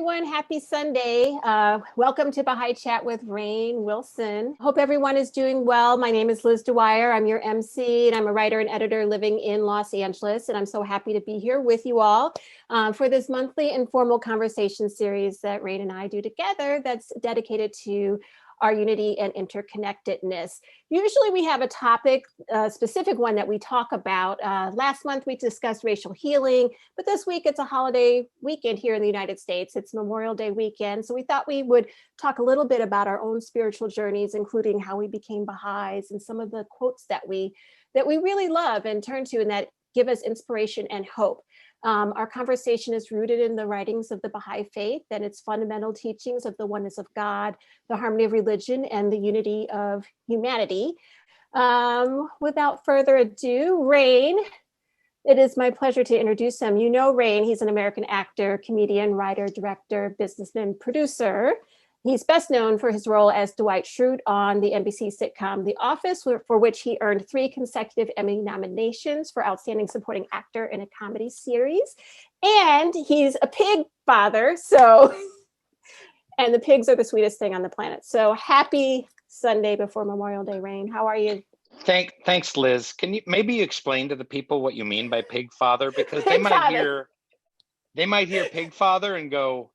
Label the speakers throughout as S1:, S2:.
S1: everyone. Happy Sunday. Welcome to Baha'i Chat with Rainn Wilson. Hope everyone is doing well. My name is Liz Dwyer. I'm your MC, and I'm a writer and editor living in Los Angeles. And I'm so happy to be here with you all for this monthly informal conversation series that Rainn and I do together that's dedicated to our unity and interconnectedness. Usually we have a topic, a specific one that we talk about. Last month we discussed racial healing, but this week it's a holiday weekend here in the United States. It's Memorial Day weekend. So we thought we would talk a little bit about our own spiritual journeys, including how we became Baha'is and some of the quotes that we really love and turn to and that give us inspiration and hope. Our conversation is rooted in the writings of the Baha'i Faith and its fundamental teachings of the oneness of God, the harmony of religion, and the unity of humanity. Without further ado, Rainn, it is my pleasure to introduce him. You know Rainn, he's an American actor, comedian, writer, director, businessman, producer. He's best known for his role as Dwight Schrute on the NBC sitcom The Office, for which he earned 3 consecutive Emmy nominations for Outstanding Supporting Actor in a Comedy Series. And he's a pig father, and the pigs are the sweetest thing on the planet. So happy Sunday before Memorial Day, Rainn. How are you?
S2: Thanks, Liz. Can you maybe explain to the people what you mean by pig father? Because
S1: Pig
S2: they might hear pig father and go,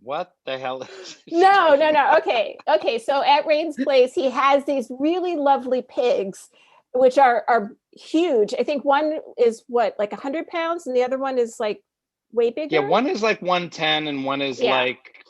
S2: what the hell is
S1: No. Okay. So at Rainn's place, he has these really lovely pigs, which are huge. I think one is like 100 pounds and the other one is like way bigger.
S2: Yeah, one is like 110 and one is like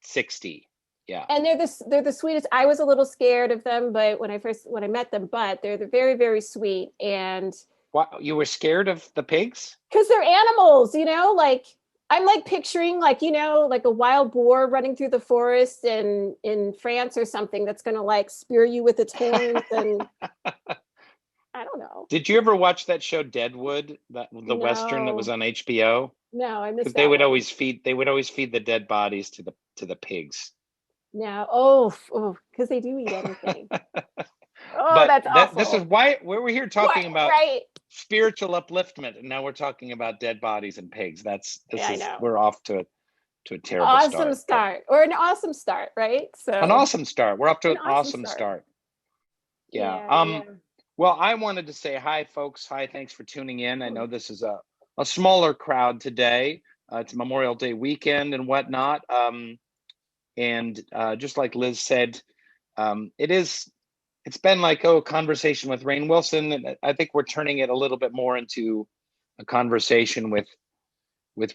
S2: 60. Yeah.
S1: And they're the sweetest. I was a little scared of them, but when I met them, but they're very, very sweet. And
S2: what, you were scared of the pigs?
S1: Because they're animals, like I'm like picturing like a wild boar running through the forest in France or something that's going to like spear you with its horns and I don't know.
S2: Did you ever watch that show Deadwood, the Western that was on HBO?
S1: No, I missed that.
S2: They would always feed the dead bodies to the pigs.
S1: No, because they do eat anything.
S2: But
S1: that's awful.
S2: This is why we're here talking about spiritual upliftment, and now we're talking about dead bodies and pigs. We're off to a terrible start.
S1: Or an awesome start, right? So
S2: an awesome start. We're off to an awesome start. Yeah. Well, I wanted to say hi, folks. Hi, thanks for tuning in. I know this is a smaller crowd today. It's Memorial Day weekend and whatnot. And just like Liz said, it's been like a conversation with Rainn Wilson. And I think we're turning it a little bit more into a conversation with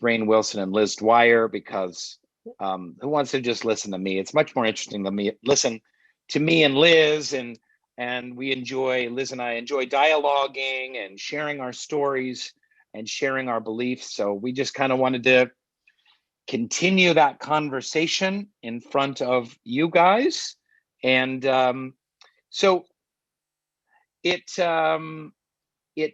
S2: Rainn Wilson and Liz Dwyer, because who wants to just listen to me? It's much more interesting than me listen to me and Liz, and Liz and I enjoy dialoguing and sharing our stories and sharing our beliefs. So we just kind of wanted to continue that conversation in front of you guys. And so it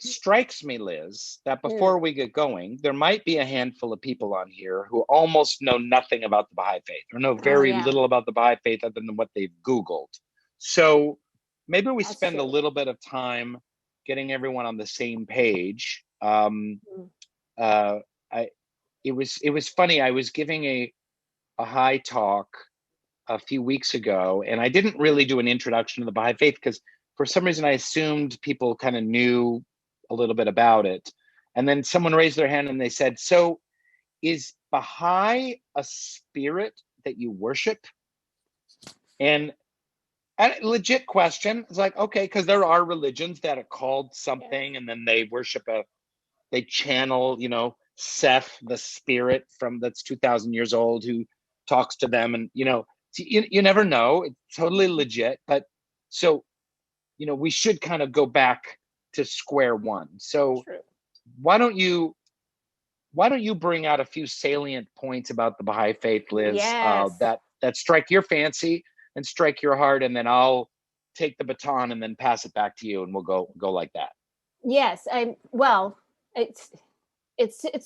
S2: strikes me, Liz, that before we get going, there might be a handful of people on here who almost know nothing about the Baha'i Faith or know very little about the Baha'i Faith other than what they've Googled. So maybe we spend a little bit of time getting everyone on the same page. It was funny. I was giving a Baha'i talk a few weeks ago, and I didn't really do an introduction to the Baha'i Faith because for some reason I assumed people kind of knew a little bit about it. And then someone raised their hand and they said, so is Baha'i a spirit that you worship? And a legit question. It's like, okay, because there are religions that are called something and then they worship they channel, Seth, the spirit that's 2,000 years old who talks to them. And, you never know. It's totally legit. But so, we should kind of go back to square one. So why don't you bring out a few salient points about the Baha'i Faith, Liz, that strike your fancy and strike your heart, and then I'll take the baton and then pass it back to you, and we'll go like that.
S1: Yes. It's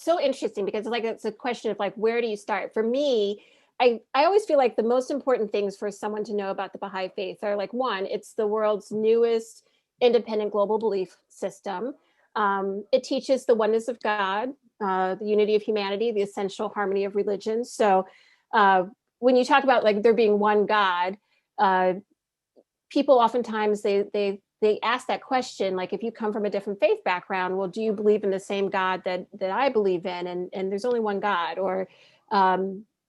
S1: so interesting because it's a question of where do you start? For me, I always feel like the most important things for someone to know about the Baha'i Faith are one, it's the world's newest independent global belief system. It teaches the oneness of God, the unity of humanity, the essential harmony of religion. So when you talk about like there being one God, people oftentimes they ask that question, like if you come from a different faith background, well, do you believe in the same God that I believe in? And there's only one God. Or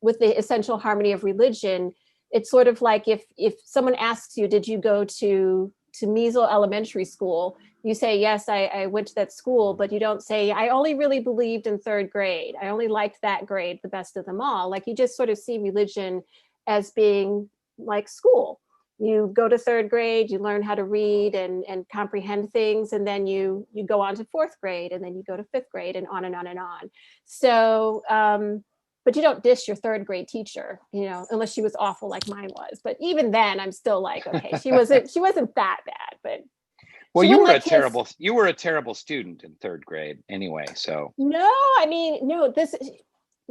S1: with the essential harmony of religion, it's sort of like if someone asks you, did you go to Measle Elementary School? You say, yes, I went to that school, but you don't say, I only really believed in third grade. I only liked that grade the best of them all. Like you just sort of see religion as being like school. You go to third grade, you learn how to read and comprehend things, and then you go on to fourth grade, and then you go to fifth grade, and on and on and on. So, but you don't diss your third grade teacher, unless she was awful like mine was. But even then, I'm still like, okay, she wasn't that bad, but
S2: well,
S1: she
S2: you
S1: wouldn't
S2: were
S1: let kids.
S2: you were a terrible student in third grade anyway. So
S1: No, I mean, no,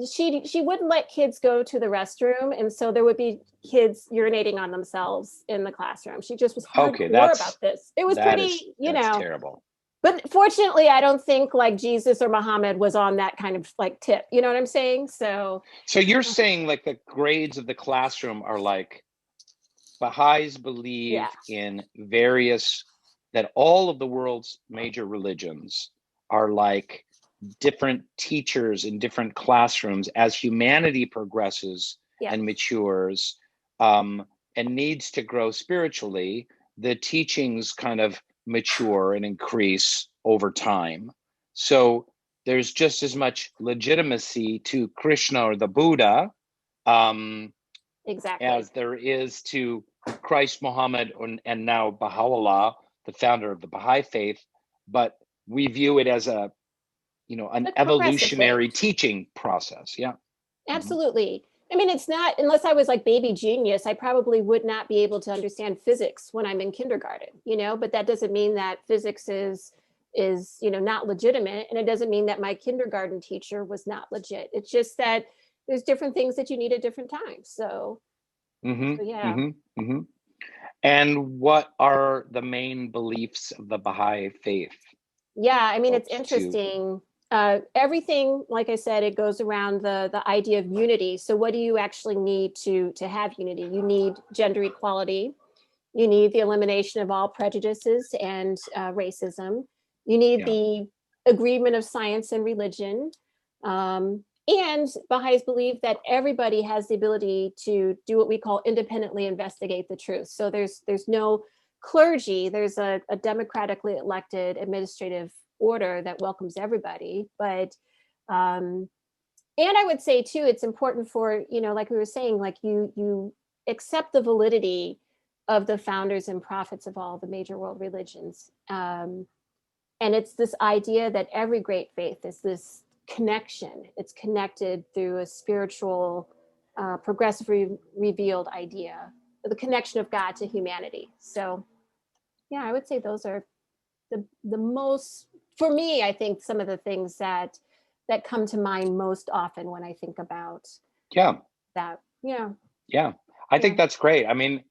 S1: she wouldn't let kids go to the restroom, and so there would be kids urinating on themselves in the classroom. She just was
S2: okay,
S1: hardcore about this. It was pretty,
S2: that's terrible.
S1: but fortunately I don't think like Jesus or Muhammad was on that kind of like tip, you know what I'm saying? So
S2: You're saying like the grades of the classroom are like Baha'is
S1: yeah.
S2: believe in that all of the world's major religions are like different teachers in different classrooms as humanity progresses
S1: Yeah.
S2: and matures, and needs to grow spiritually. The teachings kind of mature and increase over time. So there's just as much legitimacy to Krishna or the Buddha,
S1: Exactly.
S2: as there is to Christ, Muhammad, and now Baha'u'llah, the founder of the Baha'i Faith. But we view it as an
S1: A progressive thing.
S2: evolutionary teaching process. Yeah. Mm-hmm.
S1: Absolutely. I mean, it's not, unless I was like baby genius, I probably would not be able to understand physics when I'm in kindergarten, but that doesn't mean that physics is, not legitimate. And it doesn't mean that my kindergarten teacher was not legit. It's just that there's different things that you need at different times. So,
S2: Mm-hmm.
S1: yeah.
S2: Mm-hmm. Mm-hmm. And what are the main beliefs of the Baha'i Faith,
S1: Yeah. I mean, it's
S2: folks? To
S1: interesting. Everything, like I said, it goes around the idea of unity. So what do you actually need to have unity? You need gender equality. You need the elimination of all prejudices and racism. You need
S2: yeah,
S1: the agreement of science and religion. And Baha'is believe that everybody has the ability to do what we call independently investigate the truth. So there's no clergy. There's a democratically elected administrative order that welcomes everybody. But and I would say too, it's important for, like we were saying, like you accept the validity of the founders and prophets of all the major world religions. And it's this idea that every great faith is this connection. It's connected through a spiritual, progressively revealed idea, the connection of God to humanity. So, yeah, I would say those are the most, for me, I think some of the things that come to mind most often when I think about
S2: yeah,
S1: that. Yeah.
S2: yeah. I think
S1: Yeah.
S2: that's great. I mean,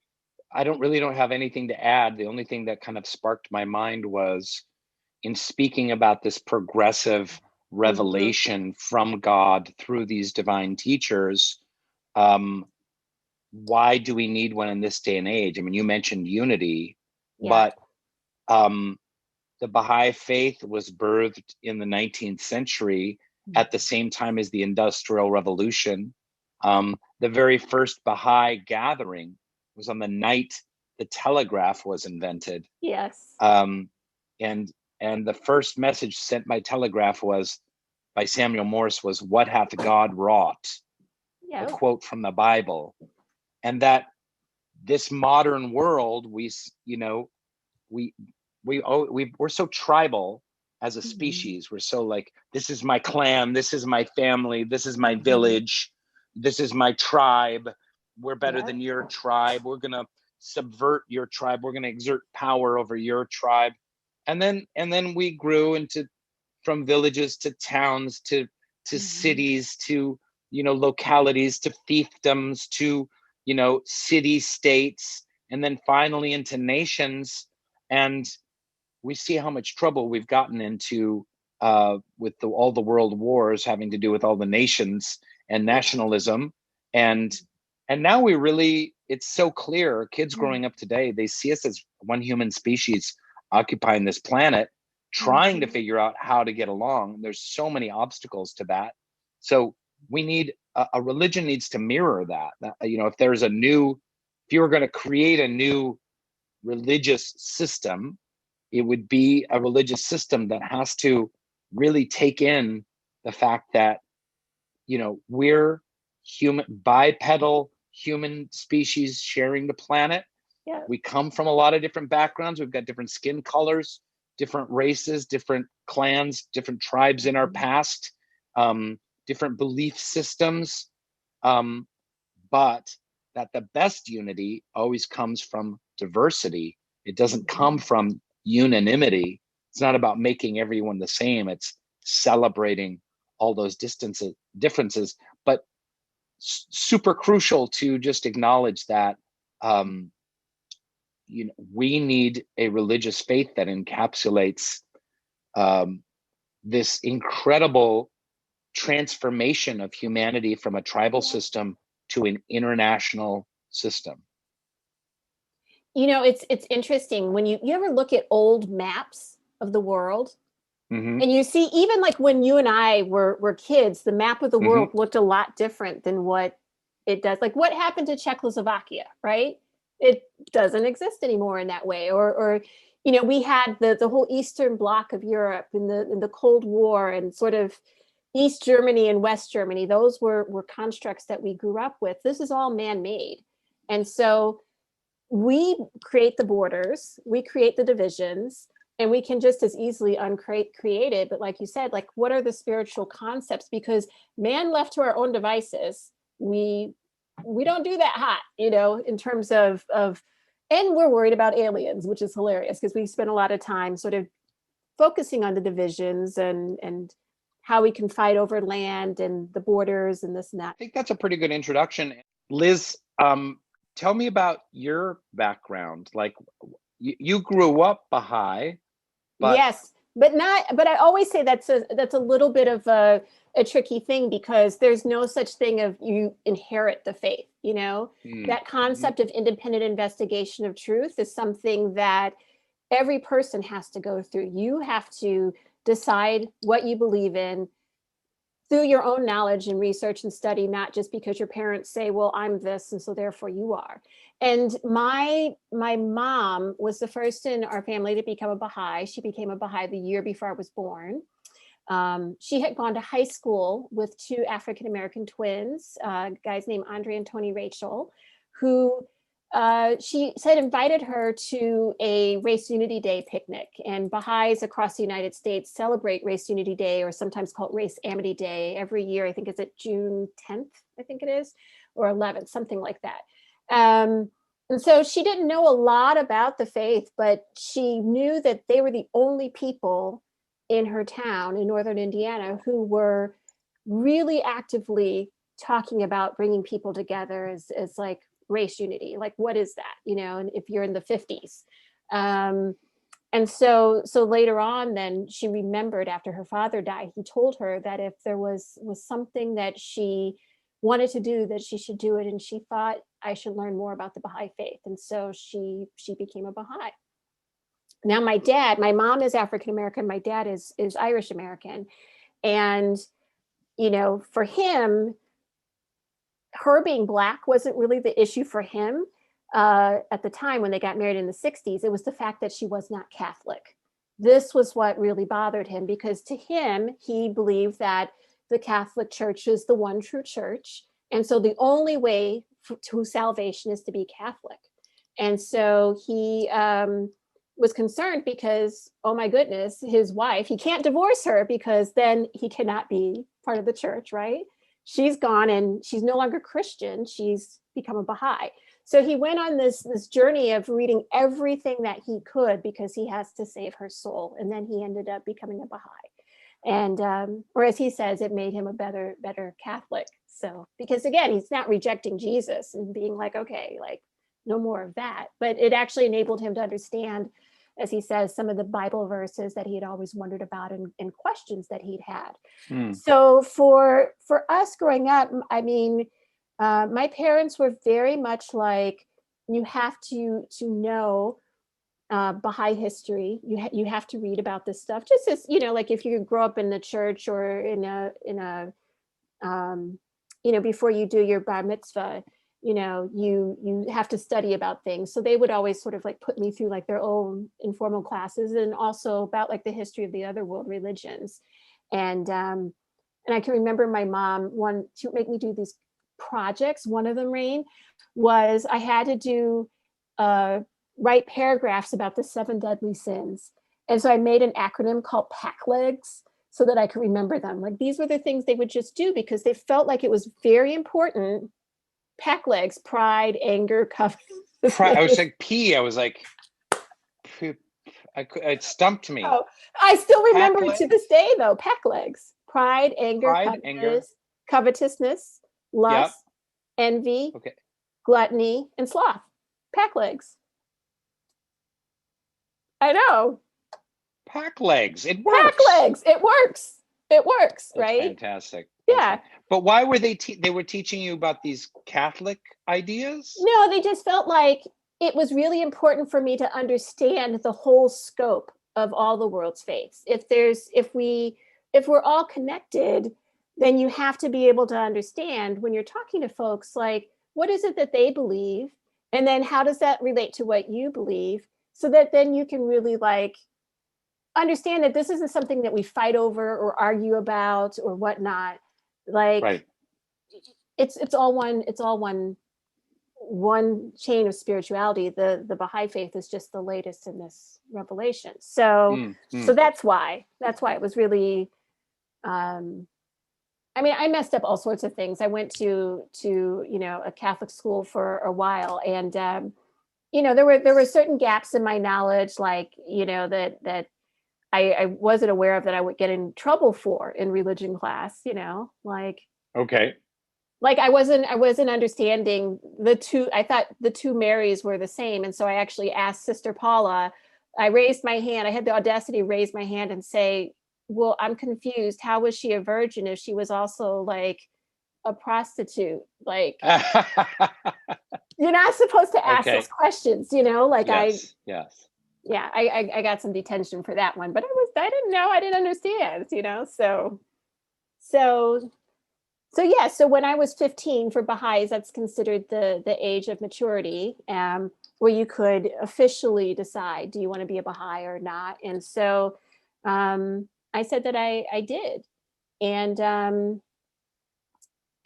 S2: I don't have anything to add. The only thing that kind of sparked my mind was in speaking about this progressive
S1: Mm-hmm.
S2: revelation from God through these divine teachers. Um, why do we need one in this day and age? I mean, you mentioned unity,
S1: Yeah.
S2: but the Baha'i Faith was birthed in the 19th century at the same time as the Industrial Revolution. The very first Baha'i gathering was on the night the telegraph was invented.
S1: Yes.
S2: Um, and the first message sent by telegraph was by Samuel Morse was, "What hath God wrought?" A
S1: Yeah.
S2: quote from the Bible. And that this modern world, we we're so tribal as a
S1: Mm-hmm.
S2: species. We're so like, this is my clan, this is my family, this is my
S1: Mm-hmm.
S2: village, this is my tribe. We're better
S1: Yeah.
S2: than your tribe. We're gonna subvert your tribe. We're gonna exert power over your tribe. And then we grew into, from villages to towns to
S1: Mm-hmm.
S2: cities to localities to fiefdoms to city states, and then finally into nations. And we see how much trouble we've gotten into with all the world wars having to do with all the nations and nationalism. And now it's so clear, kids growing up today, they see us as one human species occupying this planet, trying to figure out how to get along. There's so many obstacles to that. So we need a religion needs to mirror that. If you were going to create a new religious system, it would be a religious system that has to really take in the fact that, we're bipedal human species sharing the planet.
S1: Yeah.
S2: We come from a lot of different backgrounds. We've got different skin colors, different races, different clans, different tribes in our past, different belief systems. But that the best unity always comes from diversity. It doesn't come from unanimity. It's not about making everyone the same. It's celebrating all those differences, but super crucial to just acknowledge that we need a religious faith that encapsulates this incredible transformation of humanity from a tribal system to an international system.
S1: It's interesting when you ever look at old maps of the world, and you see, even like when you and I were kids, the map of the world looked a lot different than what it does. Like, what happened to Czechoslovakia, right? It doesn't exist anymore in that way. Or we had the whole Eastern Bloc of Europe in the Cold War, and sort of East Germany and West Germany. Those were constructs that we grew up with. This is all man-made. And so we create the borders, we create the divisions, and we can just as easily create it. But like you said, like, what are the spiritual concepts? Because man left to our own devices, we don't do that hot, in terms of, and we're worried about aliens, which is hilarious because we spend a lot of time sort of focusing on the divisions and how we can fight over land and the borders and this and that.
S2: I think that's a pretty good introduction. Liz, tell me about your background. Like, you grew up Baha'i.
S1: Yes, but I always say that's a little bit of a tricky thing, because there's no such thing of you inherit the faith, that concept of independent investigation of truth is something that every person has to go through. You have to decide what you believe in through your own knowledge and research and study, not just because your parents say, well, I'm this, and so therefore you are. And my mom was the first in our family to become a Baha'i. She became a Baha'i the year before I was born. She had gone to high school with two African-American twins, guys named Andre and Tony Rachel, who she said invited her to a Race Unity Day picnic. And Baha'is across the United States celebrate Race Unity Day, or sometimes called Race Amity Day, every year. I think it's at June 10th, I think it is, or 11th, something like that. And so she didn't know a lot about the faith, but she knew that they were the only people in her town in northern Indiana who were really actively talking about bringing people together as like race unity. Like, what is that? And if you're in the 50s. And so later on, then she remembered, after her father died, he told her that if there was something that she wanted to do, that she should do it. And she thought, I should learn more about the Baha'i faith. And so she became a Baha'i. Now, my mom is African-American. My dad is Irish-American. And, for him, her being Black wasn't really the issue for him at the time when they got married in the 60s. It was the fact that she was not Catholic. This was what really bothered him, because to him, he believed that the Catholic Church is the one true church. And so the only way to salvation is to be Catholic. And so he was concerned because, oh my goodness, his wife, he can't divorce her because then he cannot be part of the church, right? She's gone and she's no longer Christian. She's become a Baha'i. So he went on this journey of reading everything that he could because he has to save her soul. And then he ended up becoming a Baha'i. And or as he says, it made him a better Catholic. So, because again, he's not rejecting Jesus and being like, okay, like no more of that, but it actually enabled him to understand as he says, some of the Bible verses that he had always wondered about and questions that he'd had. So for us growing up, I mean, my parents were very much like, you have to know Baha'i history. You have to read about this stuff. Just as, you know, like if you grow up in the church or in a you know, before you do your bar mitzvah, you know, you have to study about things. So they would always sort of like put me through like their own informal classes, and also about like the history of the other world religions. And I can remember my mom wanted to make me do these projects. One of them, Rainn, was I had to do write paragraphs about the 7 deadly sins. And so I made an acronym called PACLEGS so that I could remember them. Like, these were the things they would just do because they felt like it was very important. PACLEGS: pride, anger, covetousness.
S2: I was like, I was like, it stumped me.
S1: Oh, I still remember it to this day, though. PACLEGS: pride, anger, covetousness, lust, envy, gluttony, and sloth. PACLEGS. I know.
S2: PACLEGS. It works.
S1: PACLEGS. It works. It works,
S2: That's
S1: right?
S2: Fantastic.
S1: Yeah.
S2: But why were they were teaching you about these Catholic ideas?
S1: No, they just felt like it was really important for me to understand the whole scope of all the world's faiths. If we're all connected, then you have to be able to understand when you're talking to folks, like, what is it that they believe? And then how does that relate to what you believe? So that then you can really like understand that this isn't something that we fight over or argue about or whatnot. Like,
S2: right.
S1: It's all one chain of spirituality. The Baha'i Faith is just the latest in this revelation. So so that's why it was really I mean, I messed up all sorts of things. I went to you know, a Catholic school for a while, and you know, there were certain gaps in my knowledge, like, you know, that I wasn't aware of, that I would get in trouble for in religion class, you know, like,
S2: okay.
S1: Like I wasn't understanding the two. I thought the two Marys were the same. And so I actually asked Sister Paula, I raised my hand. I had the audacity to raise my hand and say, well, I'm confused. How was she a virgin if she was also like a prostitute? Like, you're not supposed to ask those questions, you know, like
S2: yes.
S1: Yeah, I got some detention for that one, but I didn't know, I didn't understand, you know, so yeah, so when I was 15, for Baha'is, that's considered the age of maturity, where you could officially decide, do you want to be a Baha'i or not? And so I said that I did. And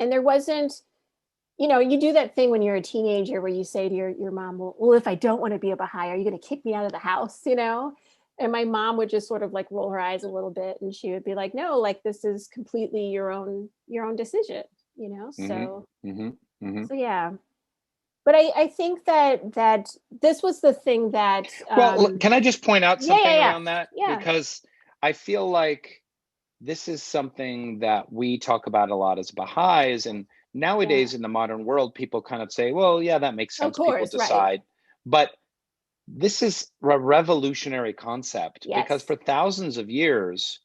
S1: there wasn't, you know, you do that thing when you're a teenager where you say to your mom, well, if I don't want to be a Baha'i, are you going to kick me out of the house, you know? And my mom would just sort of like roll her eyes a little bit, and she would be like, no, like, this is completely your own decision, you know? So, so yeah. But I think that this was the thing that,
S2: well, can I just point out something around that?
S1: Yeah.
S2: Because I feel like this is something that we talk about a lot as Baha'is, and nowadays in the modern world, people kind of say, well, yeah, that makes sense.
S1: Of course,
S2: people decide. Right. But this is a revolutionary concept, because for thousands of years,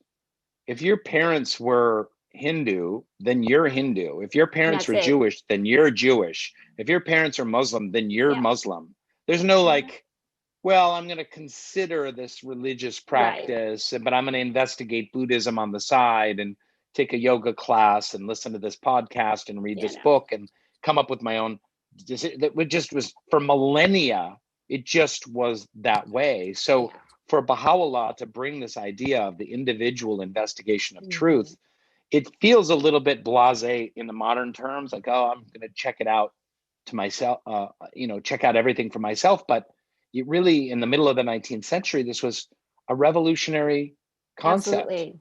S2: if your parents were Hindu, then you're Hindu. If your parents were Jewish, then you're Jewish. If your parents are Muslim, then you're Muslim. There's no like, well, I'm going to consider this religious practice, but I'm going to investigate Buddhism on the side and take a yoga class and listen to this podcast and read this book and come up with my own. That just was for millennia. It just was that way. So for Baha'u'llah to bring this idea of the individual investigation of truth, it feels a little bit blasé in the modern terms, like, oh, I'm going to check it out to myself, you know, check out everything for myself. But it really, in the middle of the 19th century, this was a revolutionary concept.
S1: Absolutely.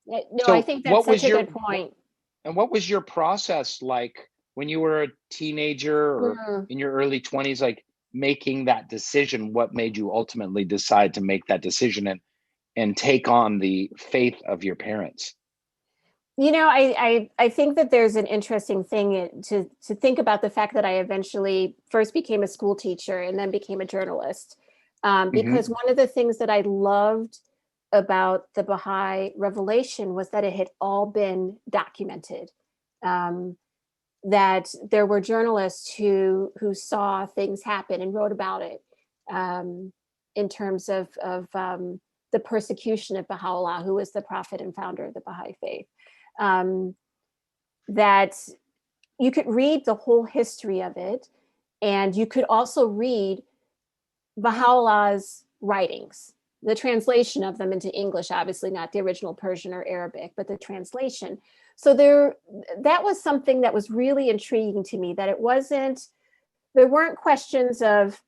S1: No,
S2: so
S1: I think that's such a good point.
S2: And what was your process like when you were a teenager or in your early 20s, like making that decision? What made you ultimately decide to make that decision and take on the faith of your parents?
S1: You know, I think that there's an interesting thing to think about, the fact that I eventually first became a school teacher and then became a journalist. because one of the things that I loved about the Baha'i revelation was that it had all been documented. That there were journalists who saw things happen and wrote about it, in terms of the persecution of Baha'u'llah, who was the prophet and founder of the Baha'i Faith. That you could read the whole history of it, and you could also read Baha'u'llah's writings, the translation of them into English, obviously not the original Persian or Arabic, but the translation. So that was something that was really intriguing to me, that there weren't questions of,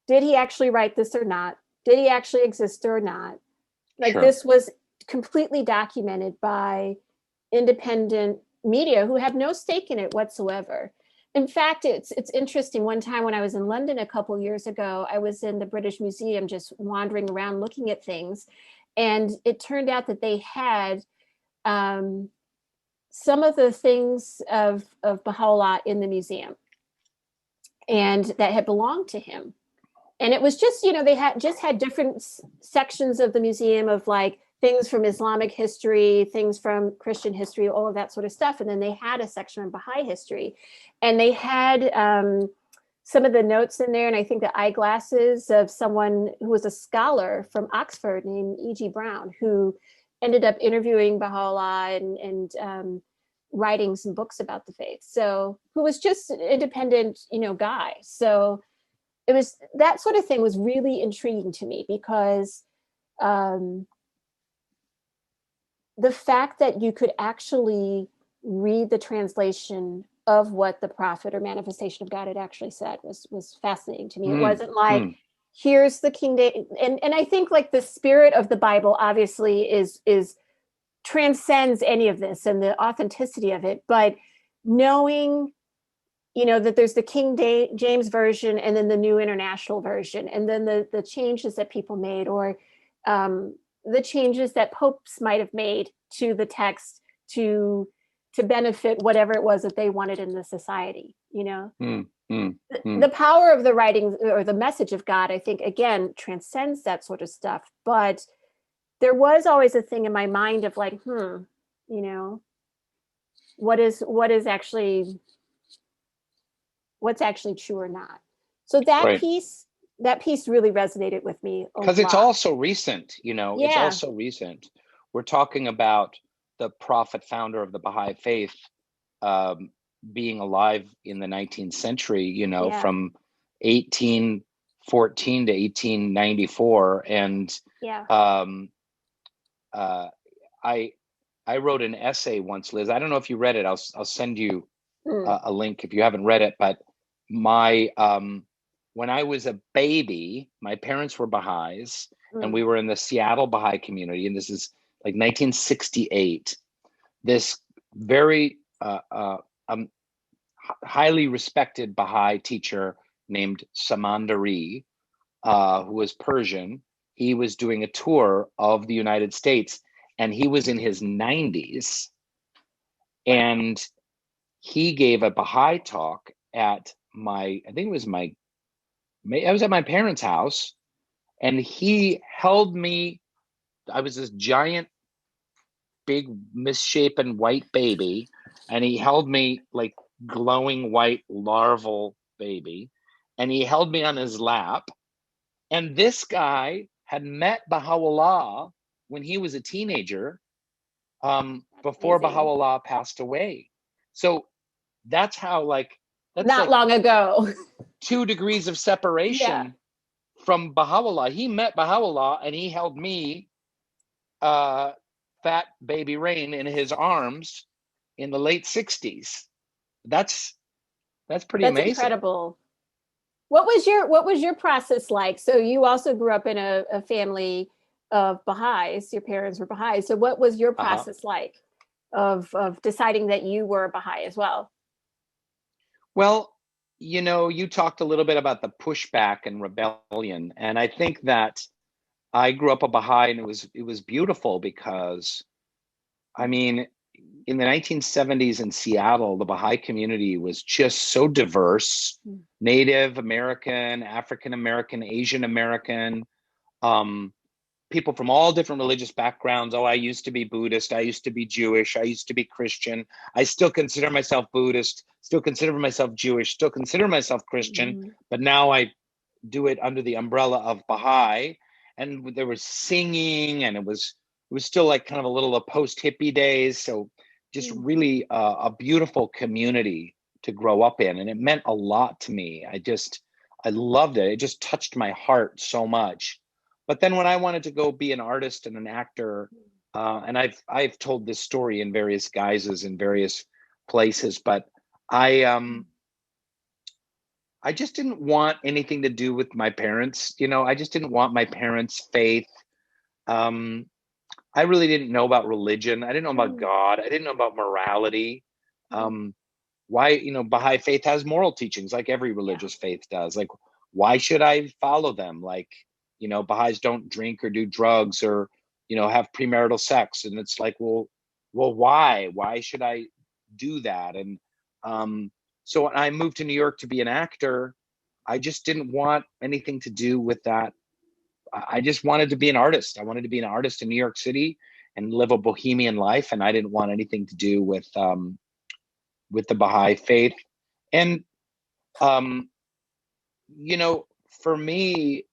S1: did he actually write this or not? Did he actually exist or not? Like,
S2: Sure.
S1: this was completely documented by independent media who have no stake in it whatsoever. In fact, it's interesting. One time when I was in London a couple years ago, I was in the British Museum just wandering around looking at things. And it turned out that they had some of the things of Baha'u'llah in the museum, and that had belonged to him. And it was just, they had different sections of the museum of like things from Islamic history, things from Christian history, all of that sort of stuff. And then they had a section on Baha'i history, and they had some of the notes in there. And I think the eyeglasses of someone who was a scholar from Oxford named E.G. Brown, who ended up interviewing Baha'u'llah and writing some books about the faith. So, who was just an independent, guy. So it was, that sort of thing was really intriguing to me, because the fact that you could actually read the translation of what the prophet or manifestation of God had actually said was fascinating to me. It wasn't like, here's the King David. And I think like the spirit of the Bible obviously is transcends any of this and the authenticity of it, but knowing, that there's the King James version and then the New International Version, and then the changes that people made, or the changes that popes might have made to the text to benefit whatever it was that they wanted in the society. The power of the writing or the message of God, I think, again, transcends that sort of stuff. But there was always a thing in my mind of like, what's actually true or not. So that piece really resonated with me a lot.
S2: Because it's also recent, it's also recent. We're talking about the prophet founder of the Baha'i Faith being alive in the 19th century, from 1814 to 1894. And I wrote an essay once, Liz. I don't know if you read it. I'll send you a link if you haven't read it. But when I was a baby, my parents were Baha'is, and we were in the Seattle Baha'i community, and this is like 1968. This very highly respected Baha'i teacher named Samandari, who was Persian, he was doing a tour of the United States, and he was in his 90s, and he gave a Baha'i talk at I was at my parents' house, and he held me. I was this giant, big, misshapen white baby, and he held me like glowing white larval baby, and he held me on his lap. And this guy had met Baha'u'llah when he was a teenager, before Baha'u'llah passed away. So that's how that's
S1: not long ago.
S2: 2 degrees of separation from Baha'u'llah. He met Baha'u'llah, and he held me, fat baby Rainn, in his arms in the late 60s. That's pretty amazing.
S1: Incredible. What was your process like? So you also grew up in a family of Baha'is. Your parents were Baha'is. So what was your process like of deciding that you were a Baha'i as well?
S2: Well, you talked a little bit about the pushback and rebellion, and I think that I grew up a Baha'i, and it was beautiful because, I mean, in the 1970s in Seattle, the Baha'i community was just so diverse, Native American, African American, Asian American, people from all different religious backgrounds. Oh, I used to be Buddhist. I used to be Jewish. I used to be Christian. I still consider myself Buddhist, still consider myself Jewish, still consider myself Christian, but now I do it under the umbrella of Baha'i. And there was singing, and it was still like kind of a little of post hippie days. So just really a beautiful community to grow up in. And it meant a lot to me. I loved it. It just touched my heart so much. But then when I wanted to go be an artist and an actor, and I've told this story in various guises in various places, but I just didn't want anything to do with my parents. I just didn't want my parents' faith. I really didn't know about religion. I didn't know about God. I didn't know about morality. Why, Baha'i faith has moral teachings like every religious faith does. Like, why should I follow them? Like, Baha'is don't drink or do drugs or, have premarital sex. And it's like, well, why? Why should I do that? And so when I moved to New York to be an actor, I just didn't want anything to do with that. I just wanted to be an artist. I wanted to be an artist in New York City and live a bohemian life. And I didn't want anything to do with the Baha'i faith. And, for me,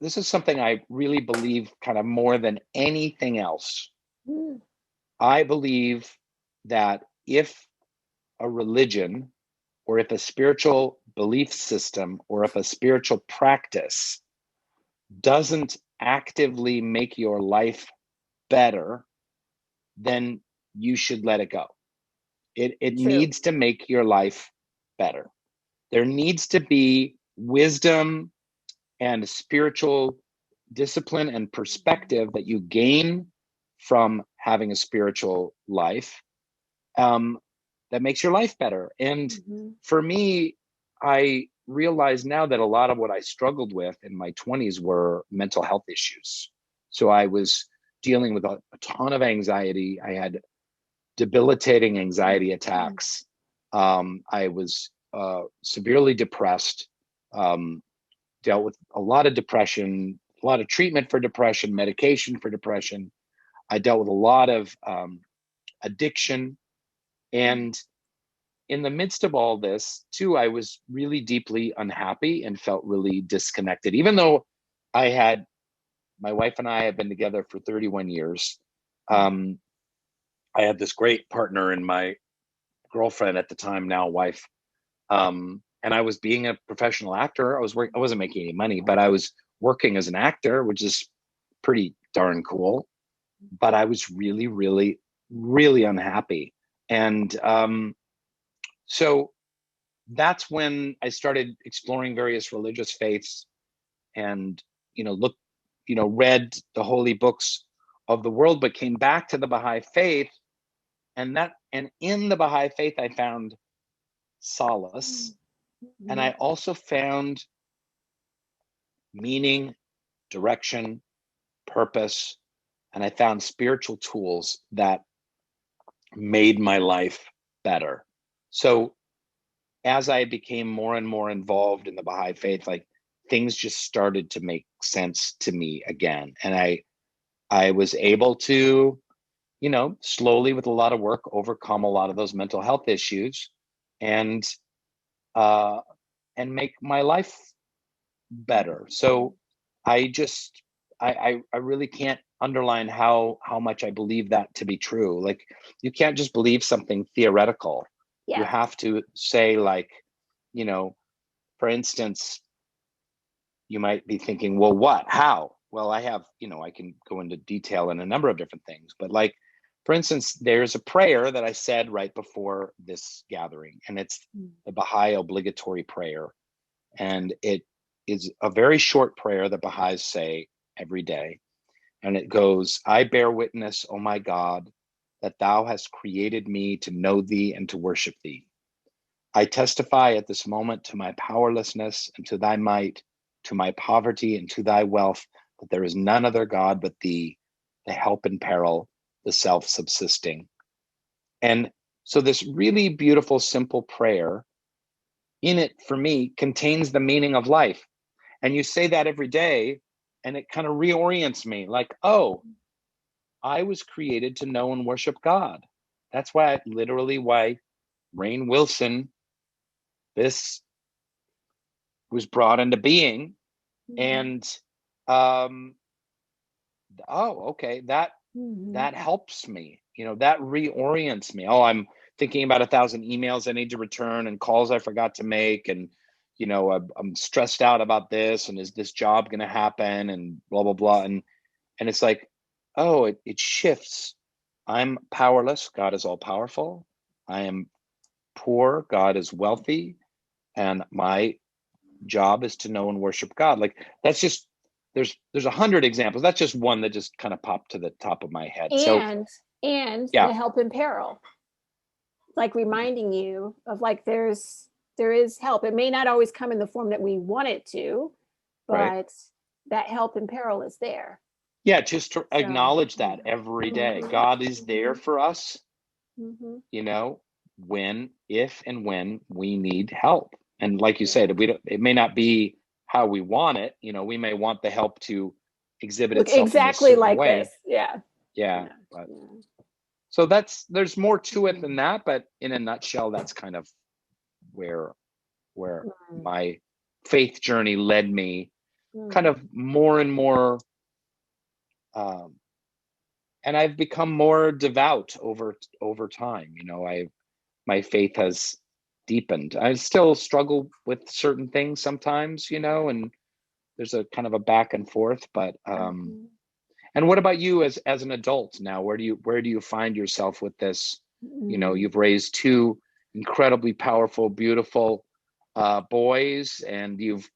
S2: this is something I really believe kind of more than anything else. I believe that if a religion or if a spiritual belief system or if a spiritual practice doesn't actively make your life better, then you should let it go. It needs to make your life better. There needs to be wisdom and spiritual discipline and perspective that you gain from having a spiritual life that makes your life better. And for me, I realize now that a lot of what I struggled with in my 20s were mental health issues. So I was dealing with a ton of anxiety. I had debilitating anxiety attacks. I was severely depressed, dealt with a lot of depression, a lot of treatment for depression, medication for depression. I dealt with a lot of addiction. And in the midst of all this, too, I was really deeply unhappy and felt really disconnected. Even though my wife and I have been together for 31 years. I had this great partner in my girlfriend at the time, now wife. And I was being a professional actor. I wasn't making any money, but I was working as an actor, which is pretty darn cool. But I was really, really, really unhappy. And so that's when I started exploring various religious faiths and, read the holy books of the world, but came back to the Baha'i faith. And in the Baha'i faith, I found solace. And I also found meaning, direction, purpose, and I found spiritual tools that made my life better. So as I became more and more involved in the Baha'i faith, like things just started to make sense to me again. And I was able to, slowly with a lot of work, overcome a lot of those mental health issues and make my life better. So I really can't underline how much I believe that to be true. Like, you can't just believe something theoretical. You have to say, like, for instance, you might be thinking, well, what, how? Well, I have, I can go into detail in a number of different things, but like, for instance, there's a prayer that I said right before this gathering, and it's the Baha'i obligatory prayer. And it is a very short prayer that Baha'is say every day. And it goes, I bear witness, O my God, that thou hast created me to know thee and to worship thee. I testify at this moment to my powerlessness and to thy might, to my poverty and to thy wealth, that there is none other God but thee. the help in peril, the self-subsisting. And so this really beautiful, simple prayer in it, for me, contains the meaning of life. And you say that every day, and it kind of reorients me like, oh, I was created to know and worship God. That's why, why Rainn Wilson, this was brought into being. And okay, that helps me, that reorients me. Oh, I'm thinking about 1,000 emails I need to return and calls I forgot to make, and I'm stressed out about this, and is this job going to happen, and blah blah blah. And it's like, oh, it shifts. I'm powerless, God is all powerful. I am poor, God is wealthy, and my job is to know and worship God. Like, that's just, there's 100 examples. That's just one that just kind of popped to the top of my head.
S1: And
S2: yeah,
S1: the help in peril, like reminding you of like there is help. It may not always come in the form that we want it to, but right, that help in peril is there.
S2: Yeah, just to acknowledge that every day. God is there for us, if and when we need help. And like you said, it may not be how we want it. We may want the help to exhibit itself
S1: exactly
S2: in a
S1: like
S2: way.
S1: this. Yeah.
S2: But, so there's more to it than that, but in a nutshell, that's kind of where my faith journey led me, kind of more and more, and I've become more devout over time. My faith has deepened. I still struggle with certain things sometimes, and there's a kind of a back and forth, but and what about you as an adult now? Where do you find yourself with this? You've raised two incredibly powerful, beautiful boys, and you've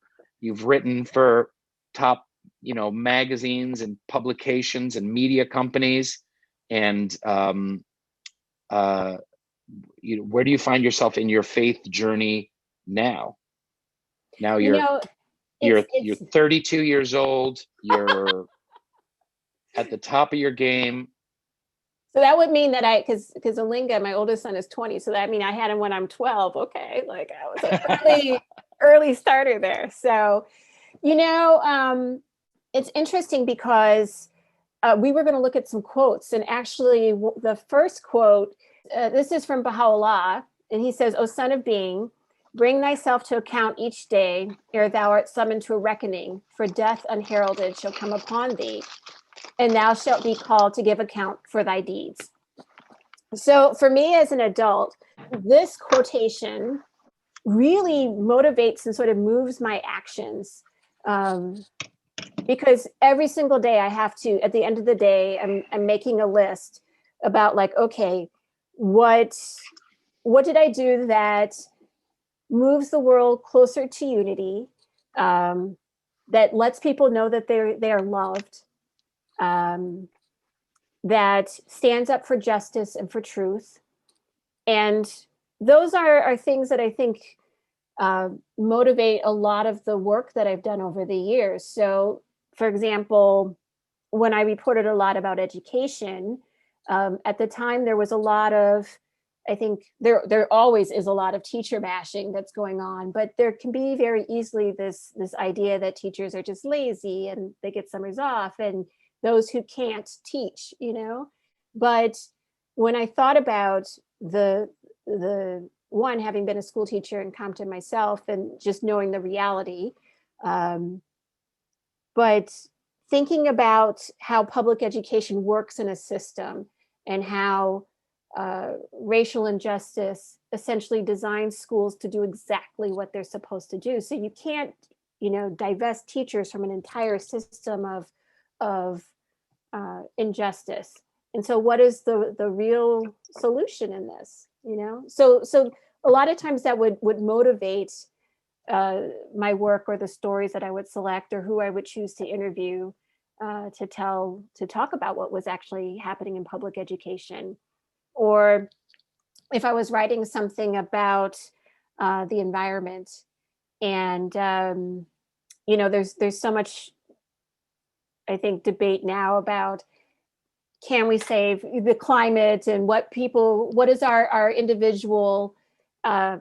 S2: written for top magazines and publications and media companies, and where do you find yourself in your faith journey now? Now you're 32 years old. You're at the top of your game.
S1: So that would mean that because Alinga, my oldest son, is 20. So that means I had him when I'm 12. Okay, like I was an early starter there. So, it's interesting because we were going to look at some quotes, and actually the first quote, this is from Baha'u'llah, and he says, "O son of being, bring thyself to account each day, ere thou art summoned to a reckoning, for death unheralded shall come upon thee, and thou shalt be called to give account for thy deeds." So for me as an adult, this quotation really motivates and sort of moves my actions, because every single day I have to, at the end of the day, I'm making a list about like, okay, what did I do that moves the world closer to unity, that lets people know that they are loved, that stands up for justice and for truth. And those are things that I think motivate a lot of the work that I've done over the years. So, for example, when I reported a lot about education, at the time there was a lot of, I think there always is a lot of teacher bashing that's going on, but there can be very easily this idea that teachers are just lazy and they get summers off, and those who can't teach, But when I thought about the one, having been a school teacher in Compton myself, and just knowing the reality, but thinking about how public education works in a system, and how racial injustice essentially designs schools to do exactly what they're supposed to do. So you can't, divest teachers from an entire system of injustice. And so what is the real solution in this? So a lot of times that would motivate my work, or the stories that I would select, or who I would choose to interview, to talk about what was actually happening in public education. Or if I was writing something about the environment, and there's so much, I think, debate now about can we save the climate, and what is our individual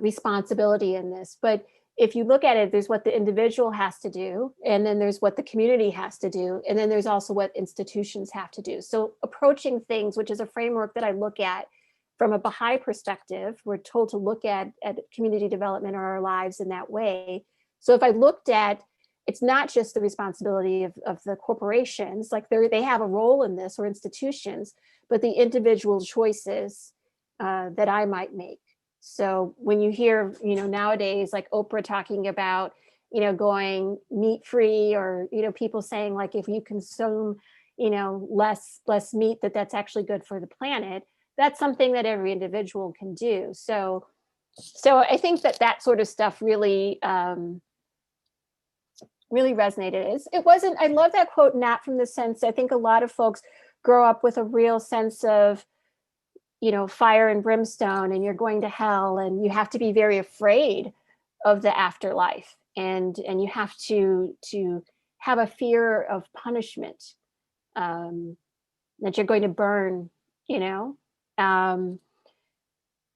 S1: responsibility in this? But if you look at it, there's what the individual has to do, and then there's what the community has to do, and then there's also what institutions have to do. So approaching things, which is a framework that I look at from a Baha'i perspective, we're told to look at community development or our lives in that way. So if I looked at, it's not just the responsibility of the corporations, like they have a role in this, or institutions, but the individual choices that I might make. So when you hear, nowadays, like Oprah talking about, going meat free, or, people saying like, if you consume, less meat, that's actually good for the planet. That's something that every individual can do. So I think that sort of stuff really, really resonated. It wasn't, I love that quote, not from the sense, I think a lot of folks grow up with a real sense of, fire and brimstone, and you're going to hell, and you have to be very afraid of the afterlife, and you have to have a fear of punishment, that you're going to burn,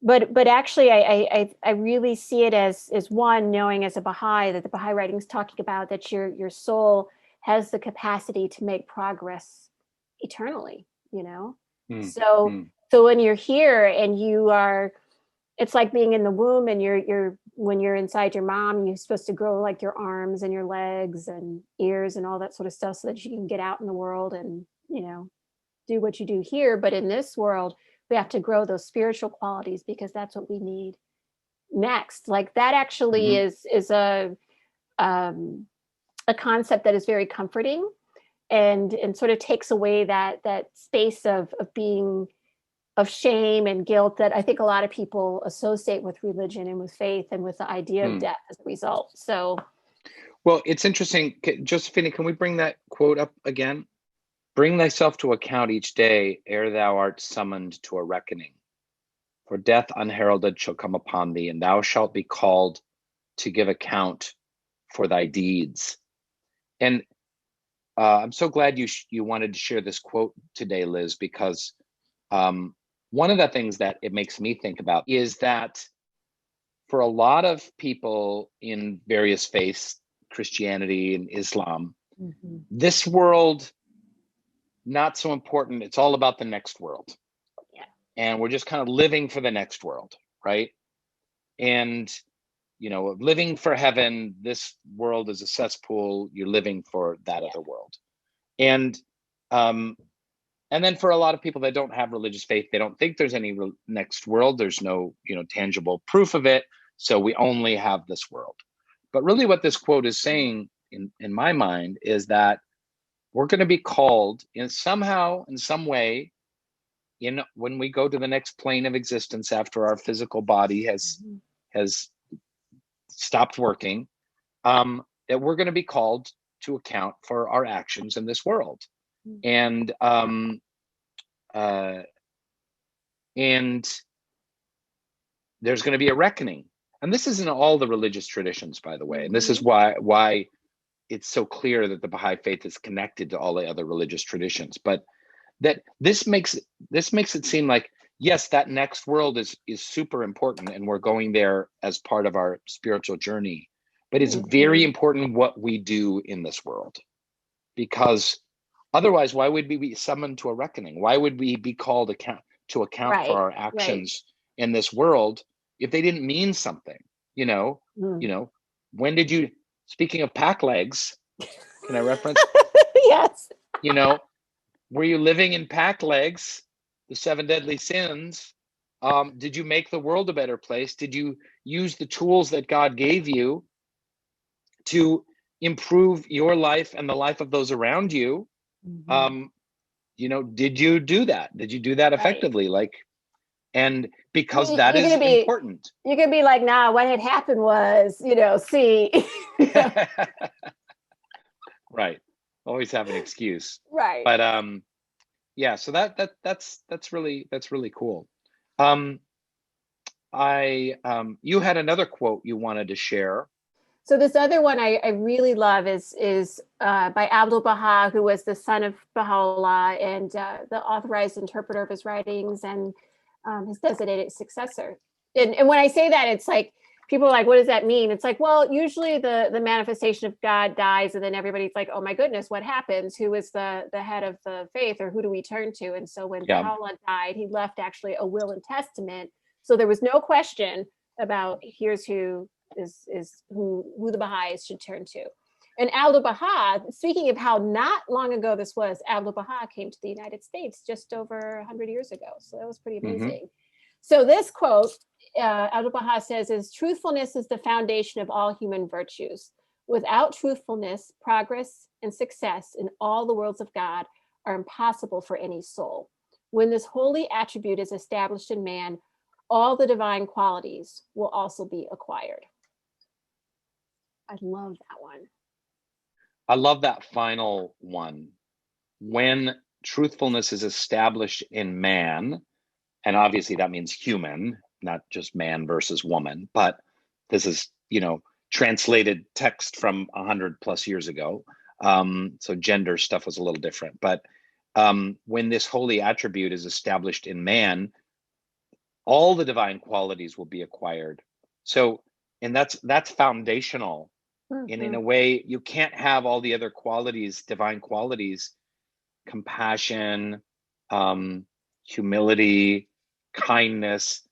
S1: but actually I really see it as one, knowing as a Baha'i that the Baha'i writing is talking about that your soul has the capacity to make progress eternally, So when you're here and you are, it's like being in the womb, and when you're inside your mom, you're supposed to grow like your arms and your legs and ears and all that sort of stuff, so that you can get out in the world and, do what you do here. But in this world, we have to grow those spiritual qualities, because that's what we need next. Like that actually is a concept that is very comforting, and sort of takes away that space of being, of shame and guilt that I think a lot of people associate with religion and with faith, and with the idea of death as a result. So,
S2: well, it's interesting. Josephina, can we bring that quote up again? Bring thyself to account each day, ere thou art summoned to a reckoning. For death unheralded shall come upon thee, and thou shalt be called to give account for thy deeds. And I'm so glad you wanted to share this quote today, Liz, because one of the things that it makes me think about is that for a lot of people in various faiths, Christianity and Islam, this world, not so important. It's all about the next world.
S1: Yeah.
S2: And we're just kind of living for the next world, right? And, living for heaven, this world is a cesspool, you're living for that other world. And then for a lot of people that don't have religious faith, they don't think there's any next world. There's no, tangible proof of it. So we only have this world. But really what this quote is saying in my mind is that we're going to be called in some way, when we go to the next plane of existence after our physical body has stopped working, that we're going to be called to account for our actions in this world. And there's going to be a reckoning. And this is in all the religious traditions, by the way. And this is why it's so clear that the Baha'i faith is connected to all the other religious traditions. But that this makes it seem like, yes, that next world is super important, and we're going there as part of our spiritual journey. But it's very important what we do in this world, because otherwise, why would we be summoned to a reckoning? Why would we be called to account for our actions in this world if they didn't mean something? When did you? Speaking of pack legs, can I reference?
S1: Yes.
S2: Were you living in pack legs, the 7 deadly sins? Did you make the world a better place? Did you use the tools that God gave you to improve your life and the life of those around you? Did you do that? Did you do that effectively? And because that is important.
S1: You can be like, nah, what had happened was, see.
S2: Right. Always have an excuse.
S1: Right.
S2: But yeah, so that's really cool. You had another quote you wanted to share.
S1: So this other one I really love is by Abdul Baha, who was the son of Baha'u'llah and the authorized interpreter of his writings and his designated successor. And when I say that, it's like people are like, what does that mean? It's like, well, usually the manifestation of God dies, and then everybody's like, oh my goodness, what happens? Who is the head of the faith, or who do we turn to? And so when
S2: Yeah.
S1: Baha'u'llah died, he left actually a will and testament. So there was no question about here's who is who the Baha'is should turn to. And Abdul Baha, speaking of how not long ago this was, Abdul Baha came to the United States just over 100 years ago. So that was pretty amazing. Mm-hmm. So this quote, Abdul Baha says, is truthfulness is the foundation of all human virtues. Without truthfulness, progress and success in all the worlds of God are impossible for any soul. When this holy attribute is established in man, all the divine qualities will also be acquired. I love that one.
S2: I love that final one. When truthfulness is established in man, and obviously that means human, not just man versus woman, but this is, translated text from 100 plus years ago. So gender stuff was a little different. But when this holy attribute is established in man, all the divine qualities will be acquired. So, and that's foundational. Mm-hmm. And in a way, you can't have all the other qualities, divine qualities, compassion, humility, kindness.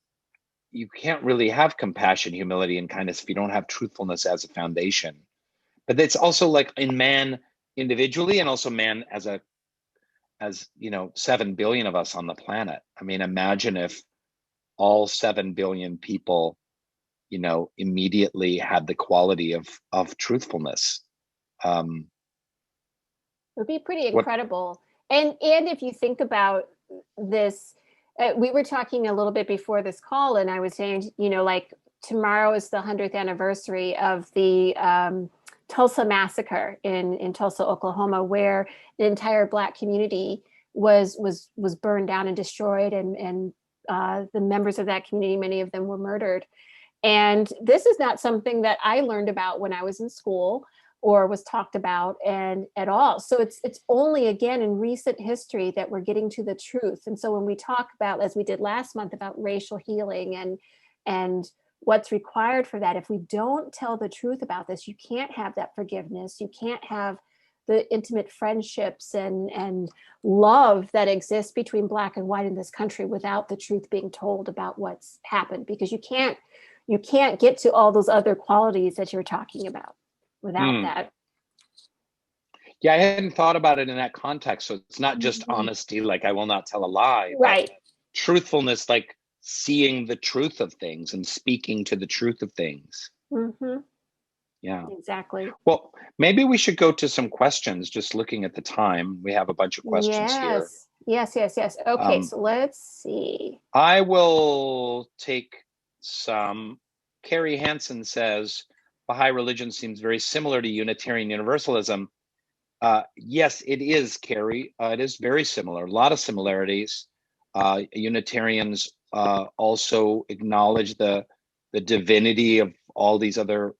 S2: You can't really have compassion, humility, and kindness if you don't have truthfulness as a foundation. But it's also like in man individually, and also man as 7 billion of us on the planet. I mean, imagine if all 7 billion people immediately had the quality of truthfulness.
S1: It would be pretty incredible. And if you think about this, we were talking a little bit before this call, and I was saying, like tomorrow is the 100th anniversary of the Tulsa massacre in Tulsa, Oklahoma, where the entire Black community was burned down and destroyed, and the members of that community, many of them were murdered. And this is not something that I learned about when I was in school or was talked about and at all. So it's only, again, in recent history that we're getting to the truth. And so when we talk about, as we did last month, about racial healing and what's required for that, if we don't tell the truth about this, you can't have that forgiveness. You can't have the intimate friendships and love that exists between Black and white in this country without the truth being told about what's happened, because you can't get to all those other qualities that you're talking about without that.
S2: Yeah, I hadn't thought about it in that context. So it's not just honesty, like I will not tell a lie,
S1: right?
S2: But truthfulness, like seeing the truth of things and speaking to the truth of things.
S1: Mm-hmm.
S2: Yeah,
S1: exactly.
S2: Well, maybe we should go to some questions. Just looking at the time, we have a bunch of questions here.
S1: Yes. Okay, so let's see.
S2: I will take some. Carrie Hansen says, Baha'i religion seems very similar to Unitarian Universalism. Yes, it is, Carrie. It is very similar. A lot of similarities. Unitarians also acknowledge the divinity of all these other